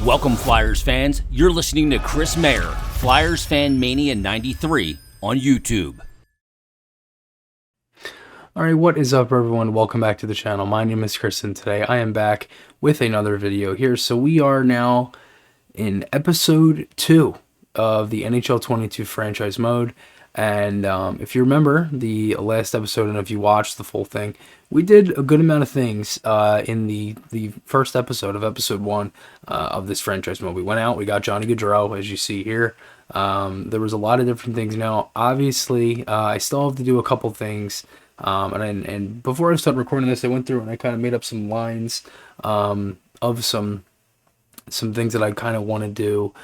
Welcome, Flyers fans. You're listening to Chris Mayer, Flyers Fan Mania 93 on YouTube. Alright, what is up everyone? Welcome back to the channel. My name is Chris and today I am back with another video here. So we are now in episode 2 of the NHL 22 franchise mode. And if you remember the last episode, and if you watched the full thing, we did a good amount of things in the first episode of episode 1 of this franchise mode. We went out, we got Johnny Gaudreau, as you see here. There was a lot of different things. Now, obviously, I still have to do a couple things. And before I started recording this, I went through and I kind of made up some lines of some things that I kind of want to do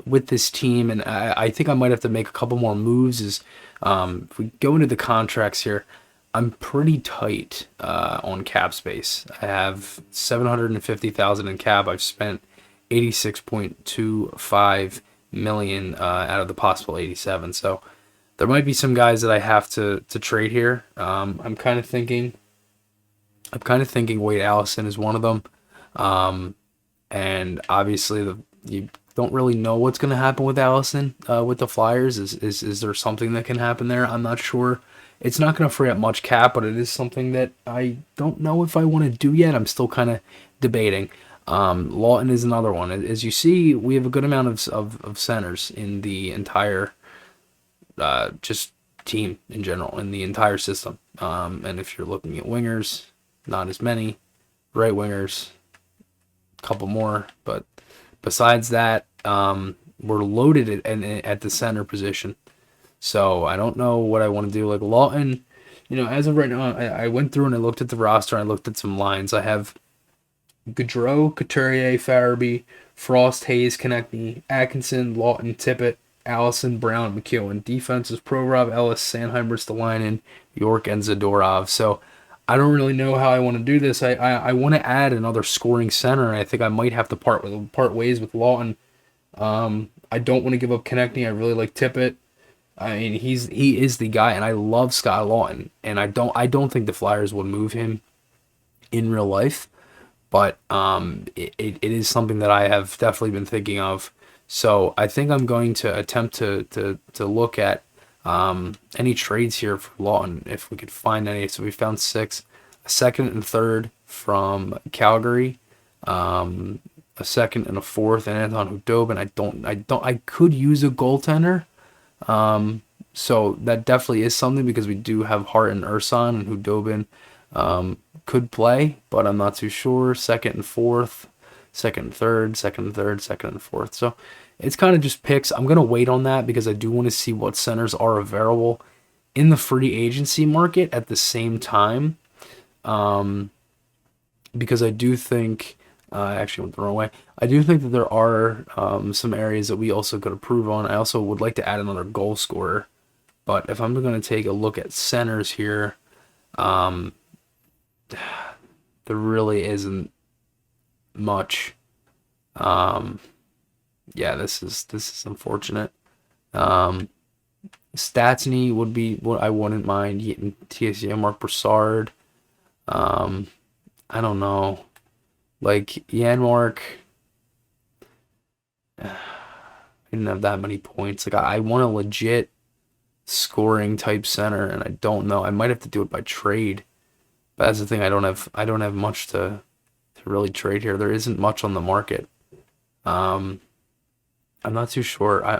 with this team, and I think I might have to make a couple more moves. If we go into the contracts here, I'm pretty tight on cap space. I have $750,000 in cap. I've spent $86.25 million out of the possible 87. So there might be some guys that I have to trade here. I'm kind of thinking Wade Allison is one of them. And obviously, you don't really know what's going to happen with Allison with the Flyers. Is there something that can happen there? I'm not sure. It's not going to free up much cap, but it is something that I don't know if I want to do yet. I'm still kind of debating. Lawton is another one. As you see, we have a good amount of centers in the entire just team in general, in the entire system. And if you're looking at wingers, not as many. Right wingers, couple more, but besides that, we're loaded at the center position. So I don't know what I want to do. Like Lawton, as of right now, I went through and I looked at the roster and I looked at some lines. I have Gaudreau, Couturier, Farabee, Frost, Hayes, Konechny, Atkinson, Lawton, Tippett, Allison, Brown, McEwen. Defense is Provorov, Ellis, Sanheimer, Stalainen, York, and Zadorov. So I don't really know how I want to do this. I want to add another scoring center, and I think I might have to part ways with Lawton. I don't want to give up Konechny. I really like Tippett. I mean, he is the guy, and I love Scott Lawton, and I don't think the Flyers would move him in real life, but it is something that I have definitely been thinking of. So I think I'm going to attempt to look at any trades here for Lawton, if we could find any. So we found 6, a second and third from Calgary, a second and a fourth, and Anton Hudobin. I could use a goaltender. So that definitely is something, because we do have Hart and Urson, and Hudobin could play, but I'm not too sure. Second and fourth, second and third, second and third, second and fourth. So it's kind of just picks. I'm going to wait on that because I do want to see what centers are available in the free agency market at the same time. Because I do think, I actually went the wrong way. I do think that there are some areas that we also could improve on. I also would like to add another goal scorer. But if I'm going to take a look at centers here, there really isn't much. Yeah, this is unfortunate. Stastny would be what I wouldn't mind. TSC, Mark Broussard. I don't know. Like Janmark, I didn't have that many points. Like I want a legit scoring type center, and I don't know. I might have to do it by trade. But that's the thing. I don't have much to really trade here. There isn't much on the market. I'm not too sure. I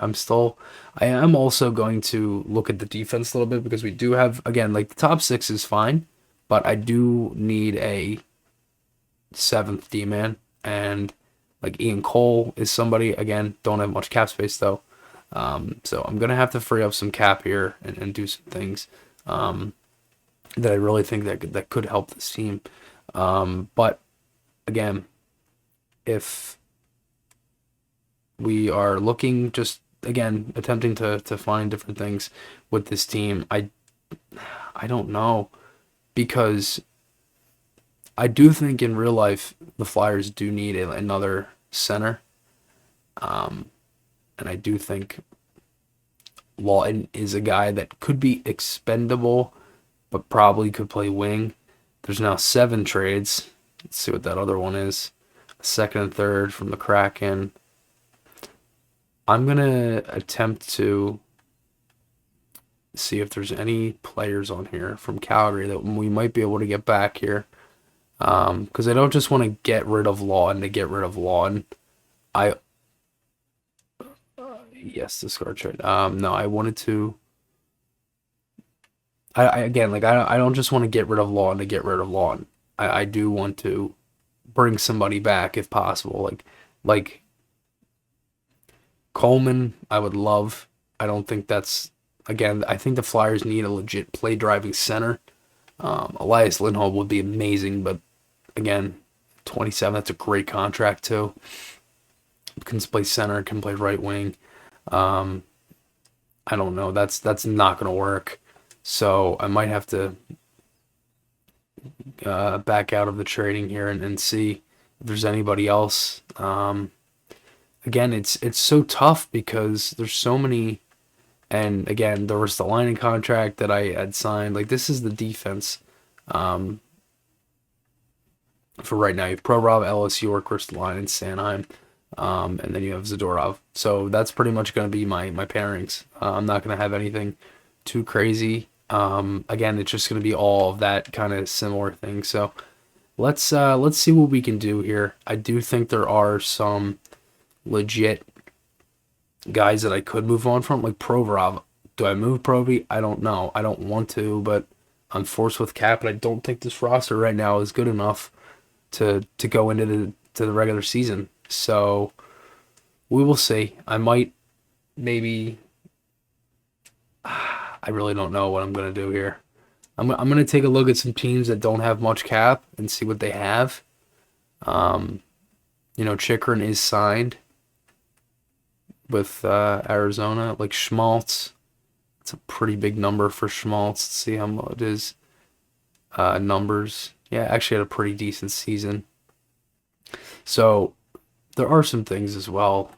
am also going to look at the defense a little bit, because we do have, again, like the top 6 is fine, but I do need a 7th D-man, and like Ian Cole is somebody, again, don't have much cap space though. So I'm going to have to free up some cap here and do some things that I really think that could help this team. But again, if we are looking, just again attempting to find different things with this team, I don't know, because I do think in real life the Flyers do need another center, and I do think Lawton is a guy that could be expendable, but probably could play wing. There's now 7 trades. Let's see what that other one is. second and third from the Kraken. I'm going to attempt to see if there's any players on here from Calgary that we might be able to get back here. Because I don't just want to get rid of Lawton to get rid of Lawton. Yes, discard trade. No, I wanted to. Again, like I don't just want to get rid of Lawton to get rid of Lawton. I do want to bring somebody back if possible. Like Coleman, I would love. I don't think that's, again, I think the Flyers need a legit play driving center. Elias Lindholm would be amazing, but again, 27, that's a great contract too. Can play center, can play right wing. I don't know. That's not going to work. So I might have to back out of the trading here and see if there's anybody else. Again, it's so tough because there's so many. And again, there was the Lining contract that I had signed. Like, this is the defense for right now. You have Provorov, Ellis, York, Ristolainen, Sanheim, and then you have Zadorov. So that's pretty much going to be my pairings. I'm not going to have anything too crazy. Again, it's just going to be all of that kind of similar thing. So let's see what we can do here. I do think there are some legit guys that I could move on from, like Provorov. Do I move Provy? I don't know. I don't want to, but I'm forced with cap, and I don't think this roster right now is good enough to go into the regular season. So we will see. I might maybe. I really don't know what I'm gonna do here. I'm gonna take a look at some teams that don't have much cap and see what they have. Chikrin is signed with Arizona, like Schmaltz. It's a pretty big number for Schmaltz. Let's see how much it is. Numbers. Yeah, actually had a pretty decent season. So there are some things as well.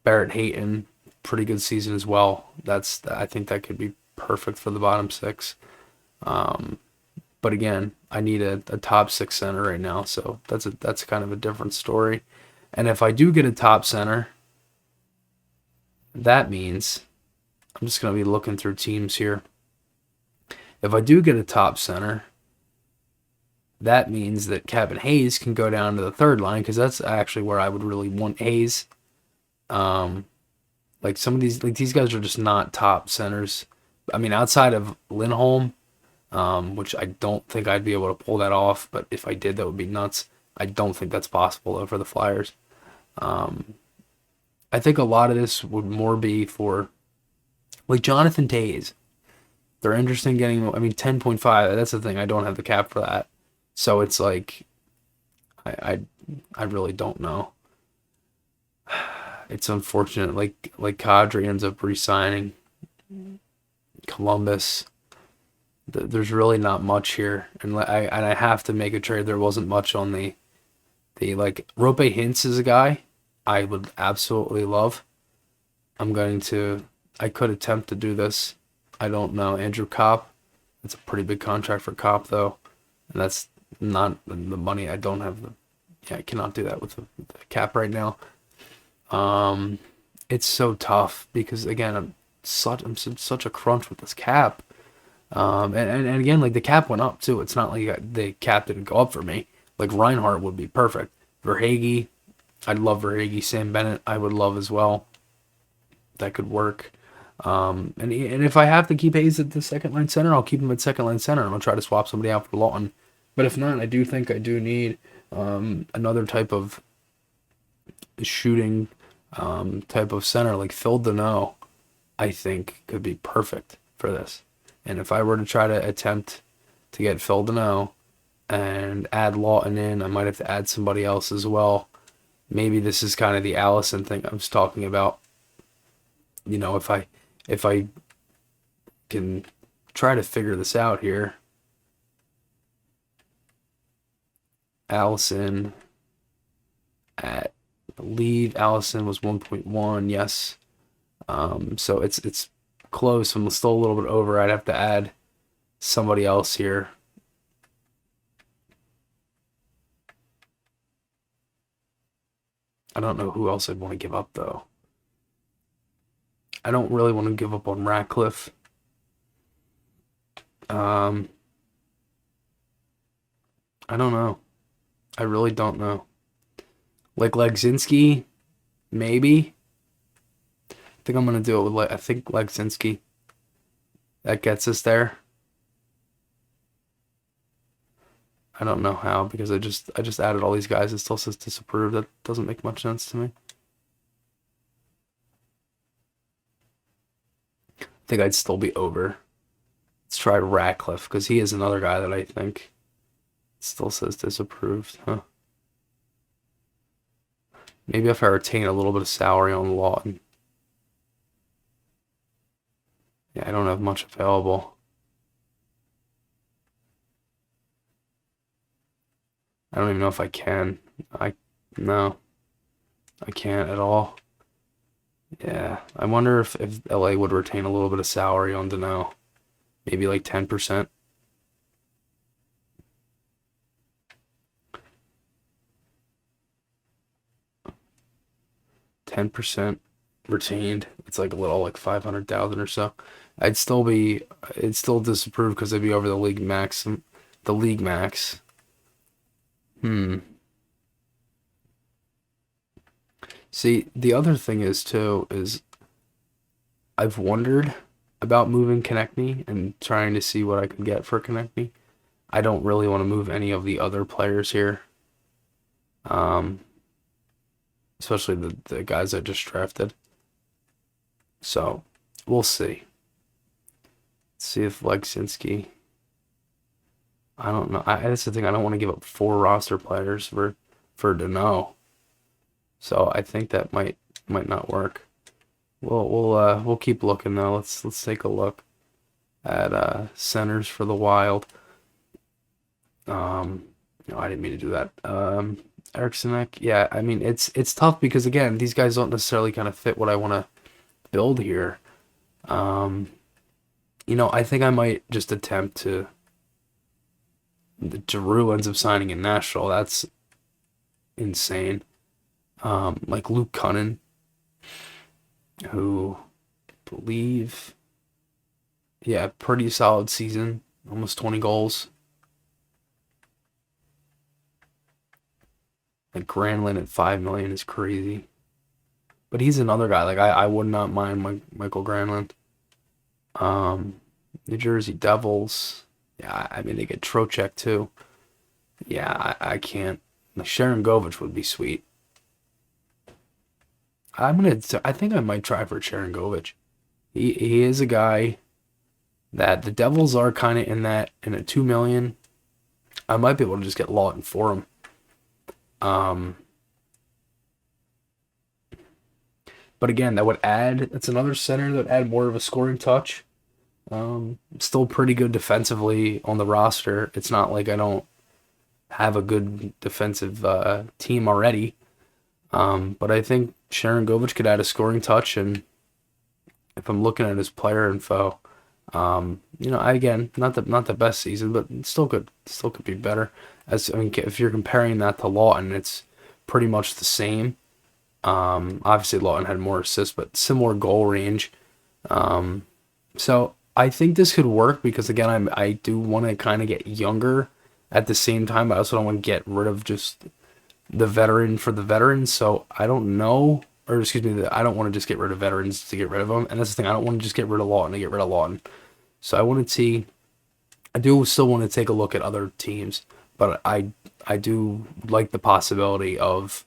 Barrett Hayton, pretty good season as well. I think that could be perfect for the bottom six. But again, I need a top six center right now, so that's kind of a different story. And if I do get a top center, that means I'm just going to be looking through teams here. If I do get a top center, that means that Kevin Hayes can go down to the third line, because that's actually where I would really want Hayes. Like some of these guys are just not top centers. I mean, outside of Lindholm, which I don't think I'd be able to pull that off, but if I did, that would be nuts. I don't think that's possible though for the Flyers. I think a lot of this would more be for, like, Jonathan Toews. They're interested in getting, 10.5. That's the thing. I don't have the cap for that. So it's like, I really don't know. It's unfortunate. Like Kadri ends up re-signing. Columbus. There's really not much here, and I have to make a trade. There wasn't much on the Rope Hintz is a guy I would absolutely love. I could attempt to do this. I don't know. Andrew Kopp. It's a pretty big contract for Kopp though, and that's not the money. I don't have I cannot do that with the cap right now. It's so tough because again, I'm such a crunch with this cap. And again, like, the cap went up too. It's not like the cap didn't go up for me. Like, Reinhardt would be perfect. Verhaeghe, I'd love Verhaeghe. Sam Bennett, I would love as well. That could work. And if I have to keep Hayes at the second line center, I'll keep him at second line center, and I'll try to swap somebody out for Lawton. But if not, I do think I do need another type of shooting type of center, like Phil Deneau. I think could be perfect for this. And if I were to try to attempt to get Phil Deneau and add Lawton in, I might have to add somebody else as well. Maybe this is kind of the Allison thing I was talking about. If I can try to figure this out here. Allison I believe Allison was 1.1, yes. So it's close. I'm still a little bit over. I'd have to add somebody else here. I don't know who else I'd want to give up though. I don't really want to give up on Ratcliffe. I don't know. I really don't know. Like Legzinski, maybe. I think I'm gonna do it with I think Legzinski. That gets us there. I don't know how because I just added all these guys. It still says disapprove. That doesn't make much sense to me. I think I'd still be over. Let's try Ratcliffe because he is another guy that I think still says disapproved. Huh? Maybe if I retain a little bit of salary on Lawton. Yeah, I don't have much available. I don't even know if I can. No, I can't at all. Yeah, I wonder if LA would retain a little bit of salary on Dano. Maybe like 10%. 10% retained. It's like a little like 500,000 or so. It'd still disapprove because I'd be over the league max. The league max. See, the other thing is too is I've wondered about moving Konechny and trying to see what I could get for Konechny. I don't really want to move any of the other players here. Especially the guys I just drafted. So, we'll see. Let's see if Legzinski. I don't know. That's the thing. I don't want to give up 4 roster players for Dano. So I think that might not work. We'll keep looking though. Let's take a look at centers for the Wild. No, I didn't mean to do that. Erikssonek, yeah, I mean it's tough because again, these guys don't necessarily kind of fit what I want to build here. I think I might just attempt to. The Giroux ends up signing in Nashville. That's insane. Like Luke Cunnin, who I believe, yeah, pretty solid season, almost 20 goals. Like Granlund at 5 million is crazy, but he's another guy. Like I would not mind Michael Granlund. New Jersey Devils. Yeah, I mean they get Trocheck too. Yeah, I can't. Like Sharon Govich would be sweet. I think I might try for Sharon Govich. He is a guy that the Devils are kind of in a 2 million. I might be able to just get Lawton for him. But again, that's another center that would add more of a scoring touch. Still pretty good defensively on the roster. It's not like I don't have a good defensive team already. But I think Sharon Govich could add a scoring touch, and if I'm looking at his player info, again, not the best season, but still could be better. If you're comparing that to Lawton, it's pretty much the same. Obviously Lawton had more assists, but similar goal range. So I think this could work because again, I do want to kind of get younger at the same time, but I also don't want to get rid of just the veteran for the veterans. So I don't know, or excuse me, I don't want to just get rid of veterans to get rid of them. And that's the thing, I don't want to just get rid of Lawton to get rid of Lawton. So I do still want to take a look at other teams, but I do like the possibility of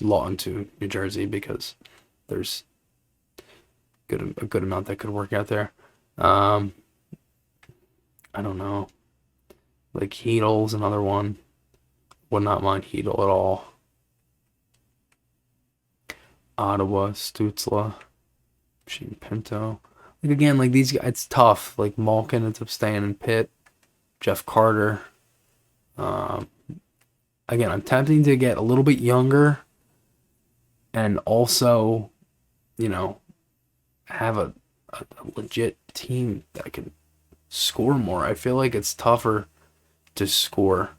Lawton to New Jersey because there's a good amount that could work out there. I don't know. Like Heedle's another one. Would not mind Heedle at all. Ottawa, Stützle, Shane Pinto. Like again, like these guys, it's tough. Like Malkin ends up staying in Pitt. Jeff Carter. Again, I'm tempting to get a little bit younger and also, have a legit team that can score more. I feel like it's tougher to score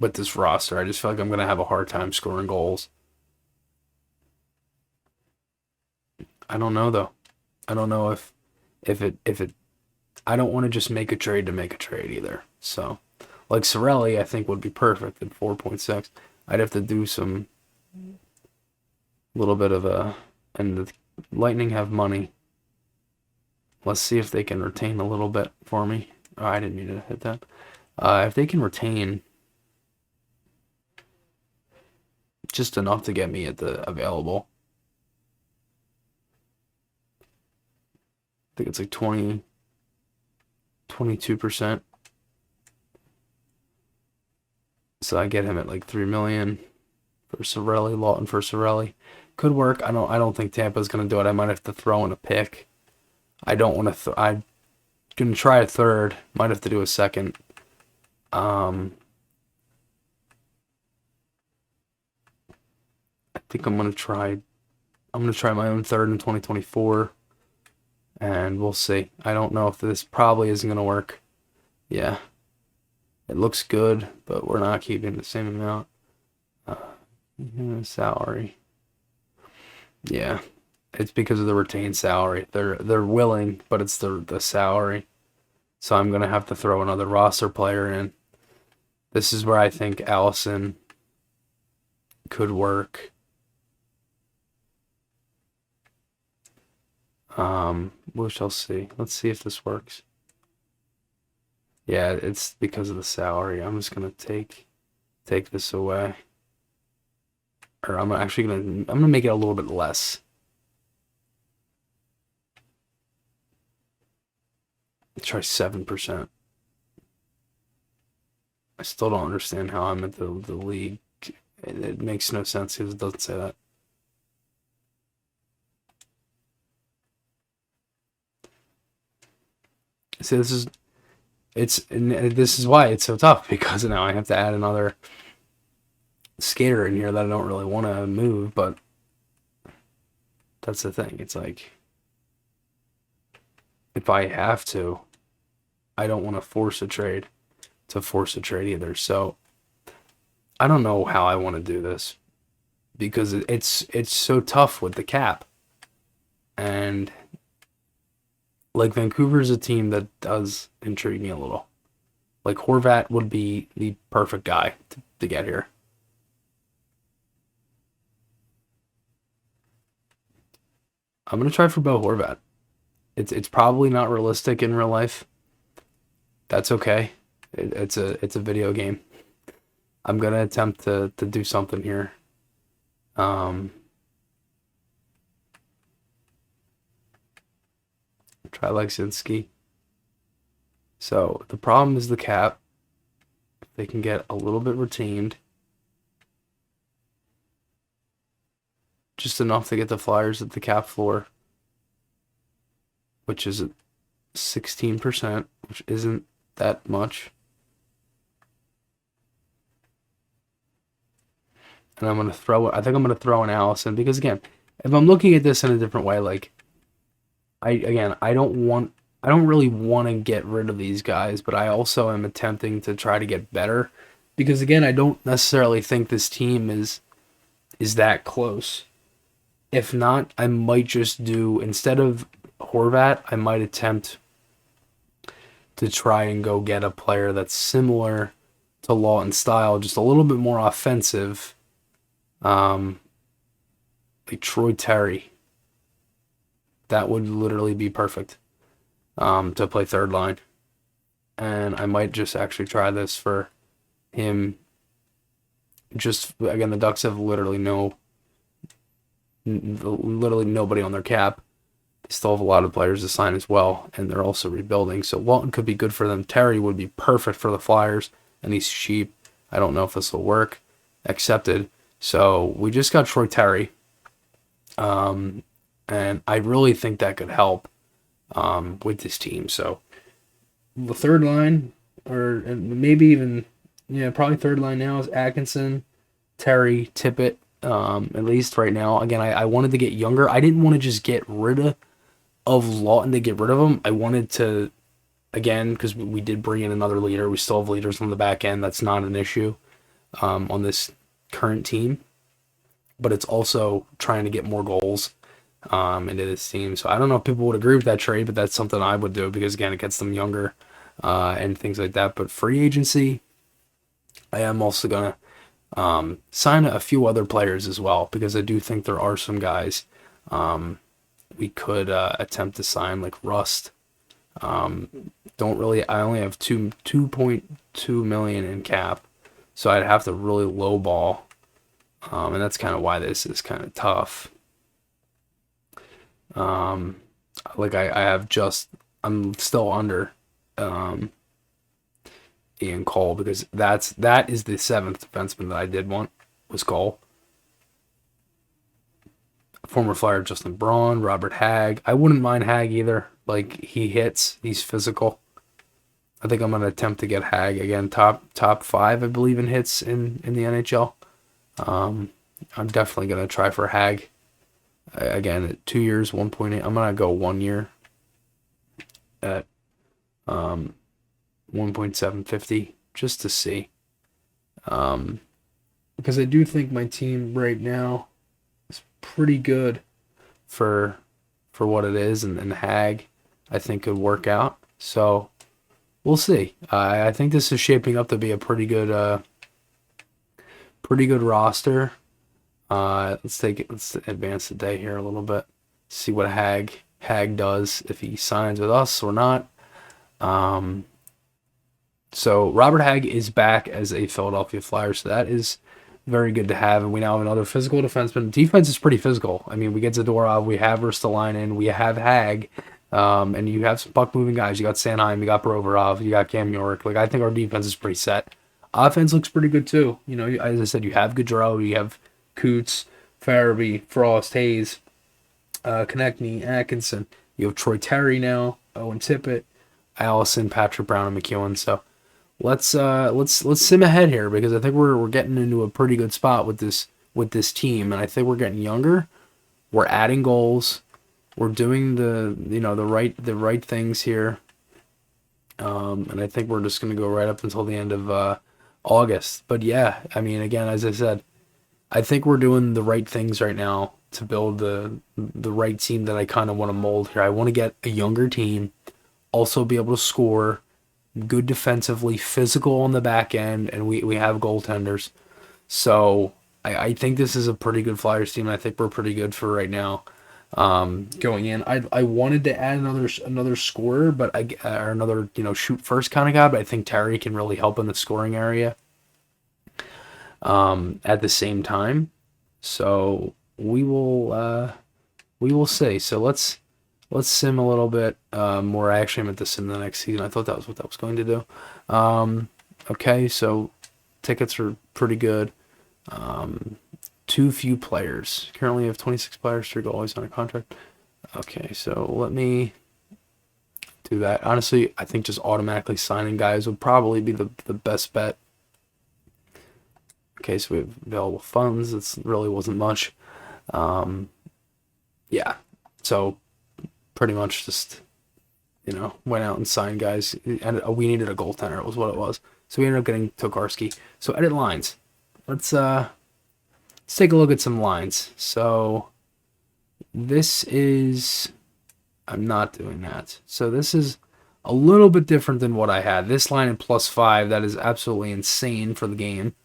with this roster. I just feel like I'm going to have a hard time scoring goals. I don't know though. I don't know if it I don't want to just make a trade to make a trade either. So, like Sorelli, I think would be perfect at 4.6. I'd have to do some little bit of a, and the Lightning have money. Let's see if they can retain a little bit for me. Oh, I didn't mean to hit that. If they can retain just enough to get me at the available. I think it's like 22%. So I get him at like 3 million for Sorelli, Lawton for Sorelli. Could work. I don't think Tampa's gonna do it. I might have to throw in a pick. I don't want to. I'm gonna try a third. Might have to do a second. I think I'm gonna try. I'm gonna try my own third in 2024, and we'll see. I don't know if this probably isn't gonna work. Yeah, it looks good, but we're not keeping the same amount. Salary. Yeah, it's because of the retained salary. They're willing, but it's the salary. So I'm gonna have to throw another roster player in. This is where I think Allison could work. We shall see. Let's see if this works. Yeah, it's because of the salary. I'm just gonna take this away. Or I'm gonna make it a little bit less. Try 7%. I still don't understand how I'm at the league. It makes no sense because it doesn't say that. See, this is why it's so tough, because now I have to add another skater in here that I don't really want to move, but that's the thing. It's like, if I have to, I don't want to force a trade either. So I don't know how I want to do this, because it's so tough with the cap. And like, Vancouver's a team that does intrigue me a little. Like, Horvat would be the perfect guy to get here. I'm gonna try for Bo Horvat. It's probably not realistic in real life. That's okay. It's a video game. I'm gonna attempt to do something here. Try Leksinski. So the problem is the cap. If they can get a little bit retained, just enough to get the Flyers at the cap floor, which is 16%, which isn't that much. And I think I'm gonna throw in Allison, because again, if I'm looking at this in a different way, like, I don't really want to get rid of these guys, but I also am attempting to try to get better, because again, I don't necessarily think this team is that close. If not, I might just do, instead of Horvat, I might attempt to try and go get a player that's similar to Lawton style, just a little bit more offensive, like Troy Terry. That would literally be perfect to play third line. And I might just actually try this for him. Just, again, the Ducks have literally nobody on their cap. They still have a lot of players to sign as well, and they're also rebuilding. So Lawton could be good for them. Terry would be perfect for the Flyers, and he's cheap. I don't know if this will work. Accepted. So we just got Troy Terry. And I really think that could help with this team. So the third line, or maybe even, probably third line now, is Atkinson, Terry, Tippett, at least right now. Again, I wanted to get younger. I didn't want to just get rid of Lawton to get rid of him. I wanted to, again, because we did bring in another leader. We still have leaders on the back end. That's not an issue. on this current team, but it's also trying to get more goals into this team. So I don't know if people would agree with that trade, but that's something I would do because, again, it gets them younger and things like that. But free agency, I am also going to sign a few other players as well because I do think there are some guys we could attempt to sign, like Rust. Don't really. I only have 2.2 million in cap, so I'd have to really lowball, and that's kind of why this is kind of tough. Like I'm still under Ian Cole because that is the seventh defenseman that I did want was Cole. Former Flyer Justin Braun, Robert Hagg. I wouldn't mind Hagg either. Like, he hits, he's physical. I think I'm gonna attempt to get Hagg again. Top 5, I believe, in hits in the NHL. I'm definitely gonna try for Hagg. Again, at 2 years, 1.8. I'm gonna go 1 year at 1.750 just to see. Because I do think my team right now is pretty good for what it is, and Hagg I think could work out. So we'll see. I think this is shaping up to be a pretty good roster. Let's advance the day here a little bit. See what Hagg does, if he signs with us or not. So Robert Hagg is back as a Philadelphia Flyer, so that is very good to have. And we now have another physical defenseman. Defense is pretty physical. I mean, we get Zadorov, we have Ristolainen, we have Hagg, and you have some puck-moving guys. You got Sanheim, you got Provorov, you got Cam York. Like, I think our defense is pretty set. Offense looks pretty good, too. You know, as I said, you have Gaudreau, you have Coots, Farabee, Frost, Hayes, Konechny, Atkinson. You have Troy Terry now, Owen Tippett, Allison, Patrick Brown, and McEwen. So let's sim ahead here because I think we're getting into a pretty good spot with this team, and I think we're getting younger. We're adding goals. We're doing the right things here, and I think we're just gonna go right up until the end of August. But yeah, I mean, again, as I said, I think we're doing the right things right now to build the right team that I kind of want to mold here. I want to get a younger team, also be able to score, good defensively, physical on the back end, and we have goaltenders. So I think this is a pretty good Flyers team, and I think we're pretty good for right now. Going in, I wanted to add another scorer, but or another shoot first kind of guy, but I think Terry can really help in the scoring area. At the same time, so we will see. So let's sim a little bit more. Actually, I meant to sim the next season. I thought that was what that was going to do. Okay, so tickets are pretty good. Too few players. Currently have 26 players, 3 goalies on a contract. Okay, so let me do that. Honestly, I think just automatically signing guys would probably be the best bet. Okay, so we have available funds. It really wasn't much. Yeah, so pretty much just, went out and signed guys. And we needed a goaltender. It was what it was. So we ended up getting Tokarski. So edit lines. Let's take a look at some lines. So this is... I'm not doing that. So this is a little bit different than what I had. This line in +5, that is absolutely insane for the game.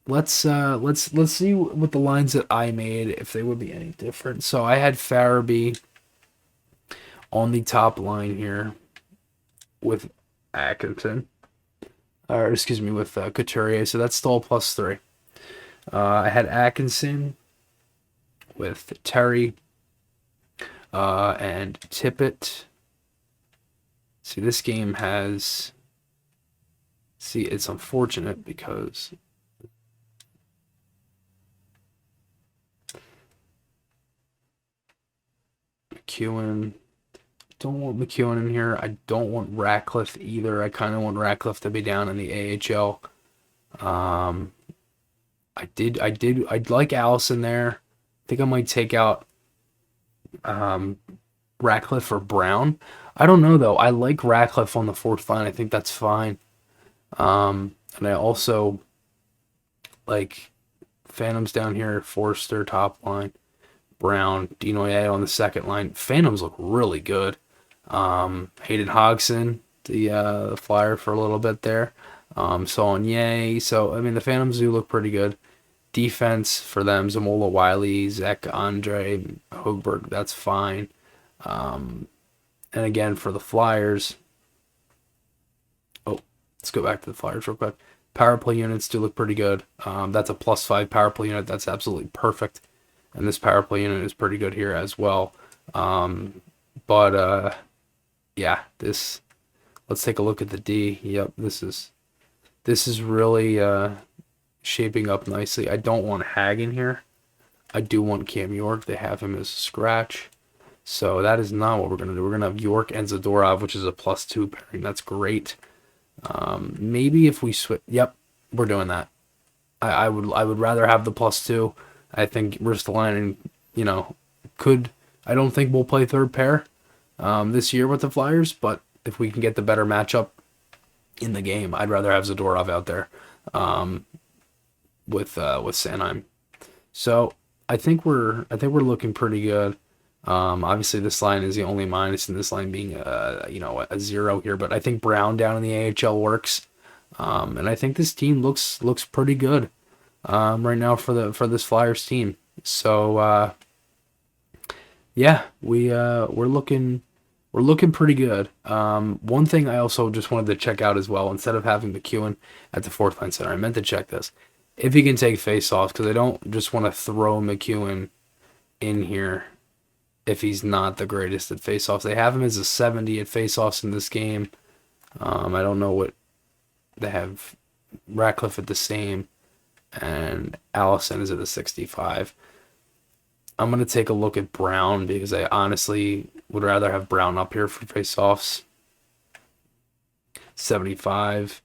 Let's see what the lines that I made, if they would be any different. So I had Farabee on the top line here with Atkinson, or excuse me, with Couturier. So that's still a +3. I had Atkinson with Terry and Tippett. See, this game has... See, it's unfortunate because McEwen... Don't want McEwen in here. I don't want Ratcliffe either. I kind of want Ratcliffe to be down in the AHL. I'd like Allison there. I think I might take out Ratcliffe or Brown. I don't know though. I like Ratcliffe on the fourth line. I think that's fine. And I also like Phantoms down here, Forster top line, Brown, Dinoye on the second line. Phantoms look really good. Hayden Hodgson, the Flyer for a little bit there. Saulnier. So I mean the Phantoms do look pretty good. Defense for them, Zamola Wiley, Zach Andre, Hogberg, that's fine. And again for the Flyers. Oh, let's go back to the Flyers real quick. Power play units do look pretty good. That's a +5 power play unit. That's absolutely perfect. And this power play unit is pretty good here as well. But yeah, this. Let's take a look at the D. Yep, this is really shaping up nicely. I don't want Hag in here. I do want Cam York. They have him as a scratch. So that is not what we're gonna do. We're gonna have York and Zadorov, which is a +2 pairing. That's great. Maybe if we switch. Yep, we're doing that. I would rather have the +2. I think Ristolainen, could. I don't think we'll play third pair this year with the Flyers, but if we can get the better matchup in the game, I'd rather have Zadorov out there with Sanheim. So I think we're looking pretty good. Obviously this line is the only minus in this line being a 0 here, but I think Brown down in the AHL works. And I think this team looks pretty good right now for this Flyers team. So yeah, we're looking pretty good. One thing I also just wanted to check out as well, instead of having McEwen at the fourth line center, I meant to check this. If he can take faceoffs, because I don't just want to throw McEwen in here if he's not the greatest at faceoffs. They have him as a 70 at faceoffs in this game. I don't know what they have. Ratcliffe at the same, and Allison is at a 65. I'm going to take a look at Brown because I honestly would rather have Brown up here for faceoffs. 75.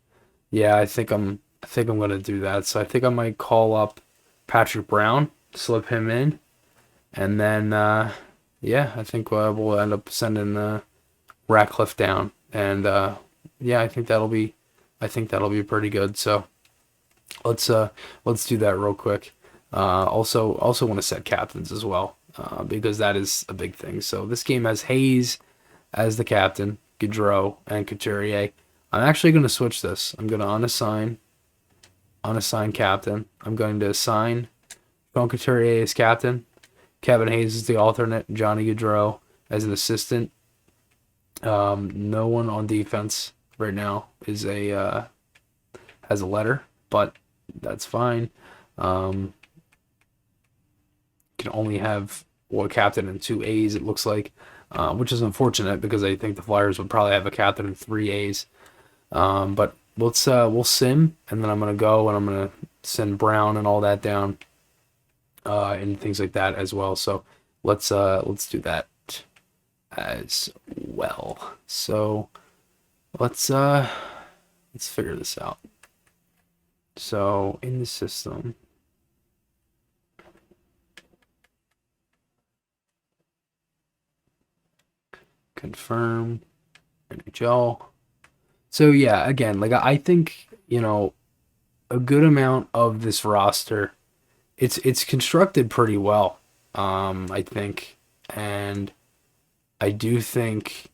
Yeah, I think I'm going to do that. So I think I might call up Patrick Brown, slip him in, and then yeah, I think we'll end up sending Ratcliffe down, and yeah, I think that'll be pretty good. So let's do that real quick. Also want to set captains as well, because that is a big thing. So this game has Hayes as the captain, Gaudreau, and Couturier. I'm actually going to switch this. I'm going to unassign captain. I'm going to assign Sean Couturier as captain. Kevin Hayes is the alternate. Johnny Gaudreau as an assistant. No one on defense right now is has a letter, but that's fine. Can only have one captain and 2 A's, it looks like, which is unfortunate because I think the Flyers would probably have a captain and 3 A's. But we'll sim, and then I'm gonna go and I'm gonna send Brown and all that down, and things like that as well. So let's do that as well. So let's figure this out. So in the system, confirm NHL. So yeah, again, like I think, a good amount of this roster, it's constructed pretty well, I think, and I do think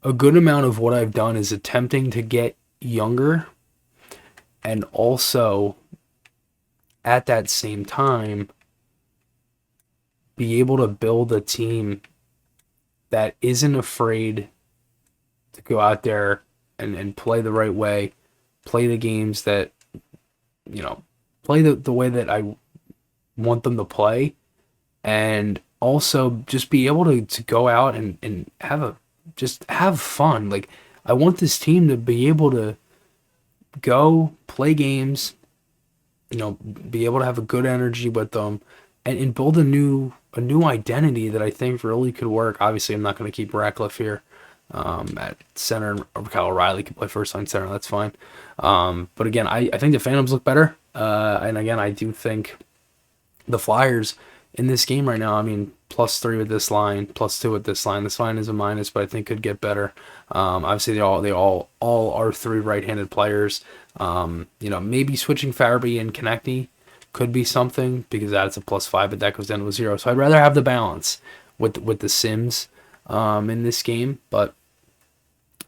a good amount of what I've done is attempting to get younger, and also at that same time be able to build a team that isn't afraid to go out there and play the right way, play the games that, play the way that I want them to play, and also just be able to go out and have fun. Like, I want this team to be able to go play games, be able to have a good energy with them, and build a new identity that I think really could work. Obviously, I'm not going to keep Ratcliffe here at center, or Kyle O'Reilly can play first line center. That's fine. But again, I think the Phantoms look better, and again, I do think the Flyers in this game right now. I mean, +3 with this line, +2 with this line. This line is a minus, but I think could get better. Obviously, they all are three right-handed players. Maybe switching Farabee and Konechny could be something because that's a +5, but that goes down to a 0. So I'd rather have the balance with the Sims in this game. But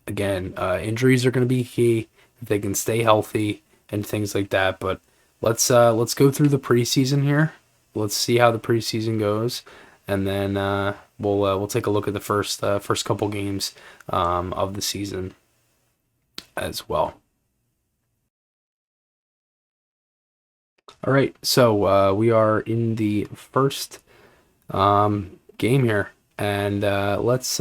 again, injuries are going to be key if they can stay healthy and things like that. But let's go through the preseason here. Let's see how the preseason goes, and then we'll take a look at the first couple games of the season as well. All right, so we are in the first game here, and let's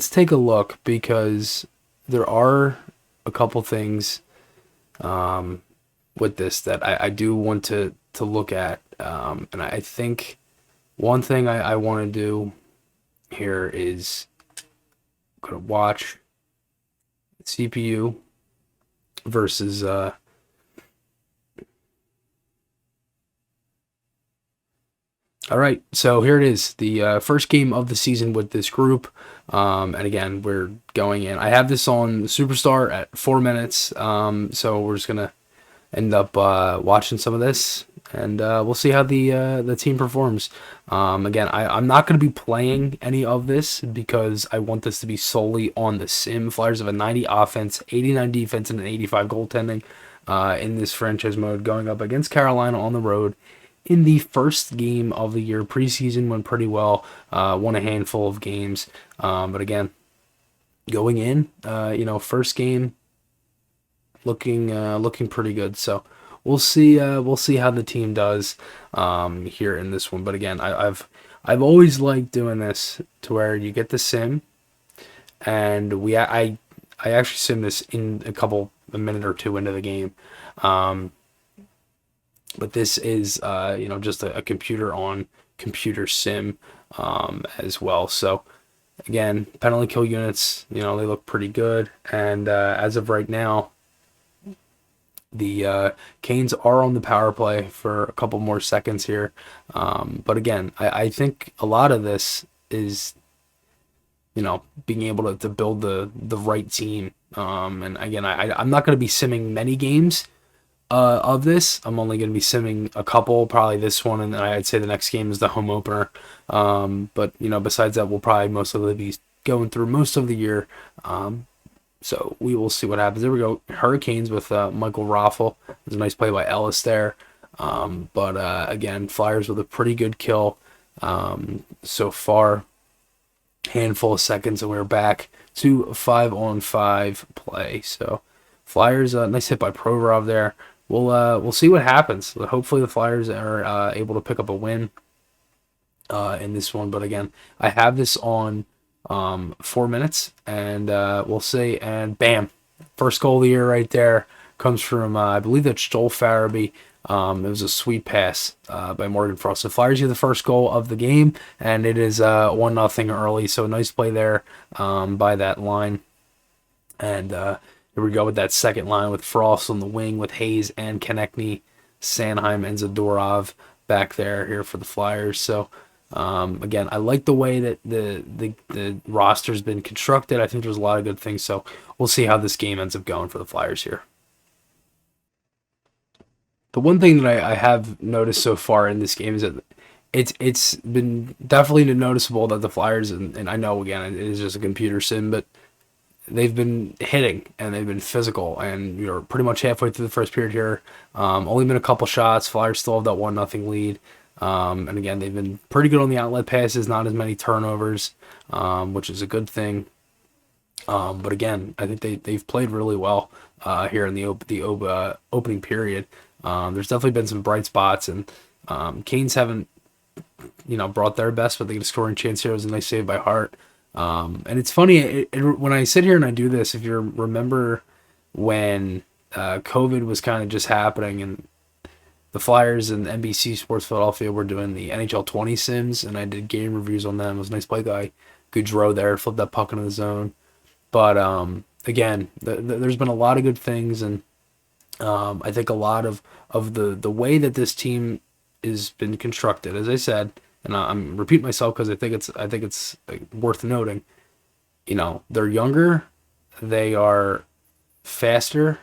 take a look because there are a couple things with this that I do want to look at, and I think one thing I want to do here is gonna watch CPU versus all right, so here it is, the first game of the season with this group. And again, we're going in. I have this on Superstar at 4 minutes, so we're just gonna end up watching some of this, and we'll see how the team performs. Again, I'm not going to be playing any of this because I want this to be solely on the sim. Flyers have a 90 offense, 89 defense, and an 85 goaltending in this franchise mode, going up against Carolina on the road. In the first game of the year, preseason went pretty well, won a handful of games, but again, going in, first game looking pretty good. So we'll see how the team does here in this one. But again, I've always liked doing this to where you get the sim, and I actually sim this in a minute or two into the game. But this is, just a computer on computer sim as well. So again, penalty kill units, they look pretty good. And as of right now, the Canes are on the power play for a couple more seconds here. But again, I think a lot of this is, being able to build the right team. And again, I'm not going to be simming many games of this. I'm only going to be simming a couple, probably this one, and then I'd say the next game is the home opener. But besides that, we'll probably mostly be going through most of the year. So we will see what happens. There we go. Hurricanes with Michael Raffle. There's a nice play by Ellis there. But again, Flyers with a pretty good kill so far. Handful of seconds, and we're back to a 5-on-5 play. So Flyers, nice hit by Provorov there. We'll see what happens. Hopefully the Flyers are able to pick up a win in this one. But again, I have this on 4 minutes, and we'll see. And bam, first goal of the year right there comes from I believe that's Joel Farabee. It was a sweet pass by Morgan Frost. So Flyers get the first goal of the game, and it is 1-0 early. So nice play there by that line. And here we go with that second line with Frost on the wing with Hayes and Konechny, Sanheim and Zadorov back there here for the Flyers. So again, I like the way that the roster's been constructed. I think there's a lot of good things. So we'll see how this game ends up going for the Flyers here. The one thing that I have noticed so far in this game is that it's been definitely noticeable that the Flyers, and I know again it is just a computer sim, but they've been hitting and they've been physical, and you're pretty much halfway through the first period here. Only been a couple shots. Flyers still have that 1-0 lead. And again, they've been pretty good on the outlet passes, not as many turnovers, which is a good thing. But again, I think they've played really well here in the opening period. There's definitely been some bright spots, and Canes haven't brought their best, but they get a scoring chance here. It was a nice save by Hart. And it's funny, when I sit here and I do this, if you remember when COVID was kind of just happening and the Flyers and NBC Sports Philadelphia were doing the NHL 20 sims, and I did game reviews on them. It was a nice play by Goudreau there, flipped that puck into the zone. But again, there's been a lot of good things, and I think a lot of the way that this team has been constructed, as I said, and I'm repeating myself because I think it's worth noting. They're younger, they are faster.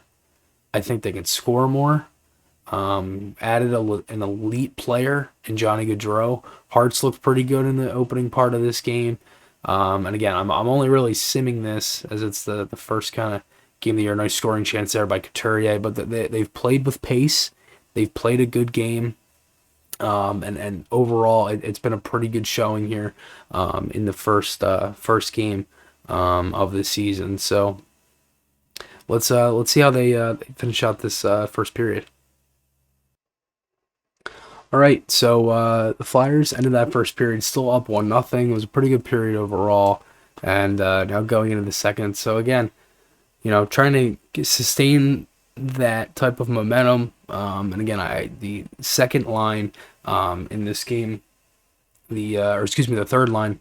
I think they can score more. Added an elite player in Johnny Gaudreau. Hart's looked pretty good in the opening part of this game. And again, I'm only really simming this as it's the first kind of game of the year. Nice scoring chance there by Couturier, but they've played with pace. They've played a good game. And overall, it's been a pretty good showing here in the first game of the season. So let's see how they finish out this first period. All right, so the Flyers ended that first period still up 1-0. It was a pretty good period overall, and now going into the second. So again, trying to sustain that type of momentum. And again, the second line in this game, the third line,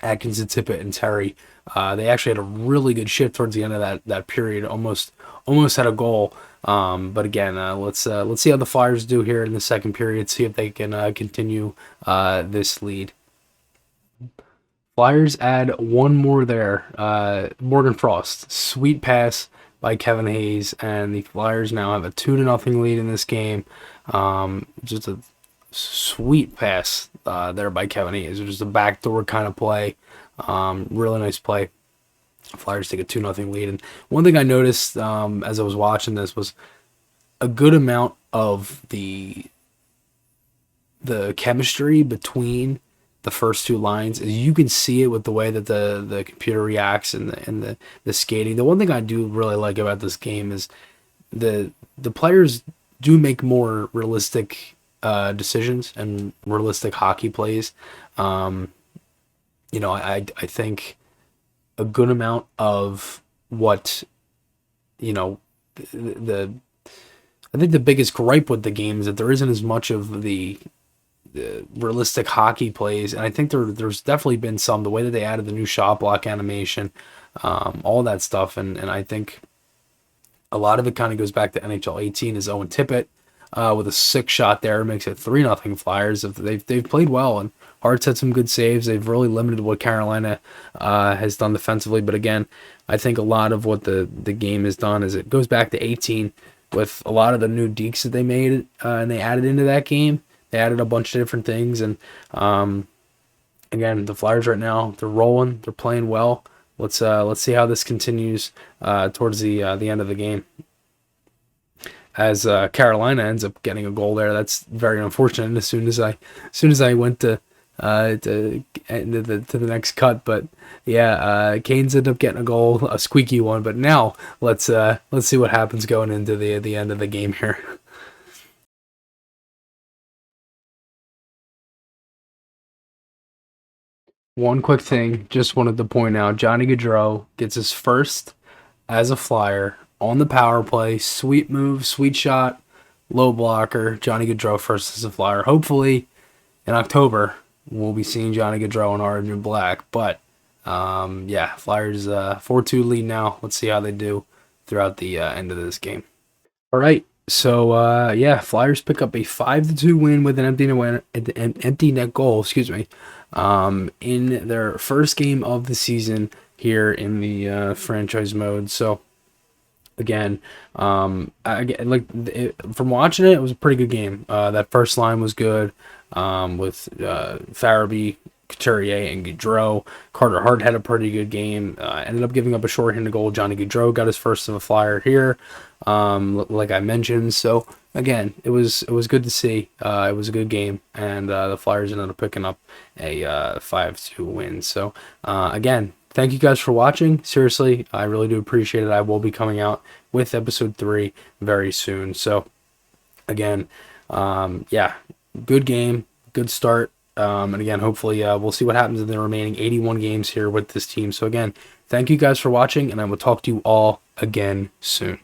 Atkinson, Tippett, and Terry. They actually had a really good shift towards the end of that period. Almost had a goal. But again, let's see how the Flyers do here in the second period. See if they can continue this lead. Flyers add one more there. Morgan Frost, sweet pass by Kevin Hayes, and the Flyers now have a 2-0 lead in this game. Just a sweet pass there by Kevin Hayes. It was just a backdoor kind of play. Really nice play. Flyers take a 2-0 lead. And one thing I noticed as I was watching this was a good amount of the chemistry between the first two lines. You can see it with the way that the computer reacts and the skating. The one thing I do really like about this game is the players do make more realistic decisions and realistic hockey plays. I think a good amount of what I think the biggest gripe with the game is that there isn't as much of the realistic hockey plays, and I think there's definitely been some, the way that they added the new shot block animation, all that stuff, and I think a lot of it kind of goes back to NHL 18 is Owen Tippett with a 6-shot there, makes it 3-0 Flyers. They've played well, and Hart's had some good saves. They've really limited what Carolina has done defensively, but again, I think a lot of what the game has done is it goes back to 18 with a lot of the new deeks that they made and they added into that game. They added a bunch of different things, and again, the Flyers right now, they're rolling, they're playing well. Let's see how this continues towards the end of the game. As Carolina ends up getting a goal there, that's very unfortunate. And as soon as I went to the next cut, but yeah, Canes ended up getting a goal, a squeaky one. But now let's see what happens going into the end of the game here. One quick thing, just wanted to point out, Johnny Gaudreau gets his first as a Flyer on the power play. Sweet move, sweet shot, low blocker. Johnny Gaudreau first as a Flyer. Hopefully in October we'll be seeing Johnny Gaudreau in orange and black. But yeah, Flyers 4-2 lead now. Let's see how they do throughout the end of this game. All right. So yeah, Flyers pick up a 5-2 win with an empty net goal. Excuse me. In their first game of the season here in the franchise mode. So again, from watching it, it was a pretty good game. That first line was good with Farabee, Couturier, and Gaudreau. Carter Hart had a pretty good game. Ended up giving up a shorthanded goal. Johnny Gaudreau got his first of a Flyer here, like I mentioned. So again, it was good to see. It was a good game, and the Flyers ended up picking up a 5-2 win. So again, thank you guys for watching. Seriously, I really do appreciate it. I will be coming out with episode 3 very soon. So again, yeah, good game, good start. And again, hopefully we'll see what happens in the remaining 81 games here with this team. So again, thank you guys for watching, and I will talk to you all again soon.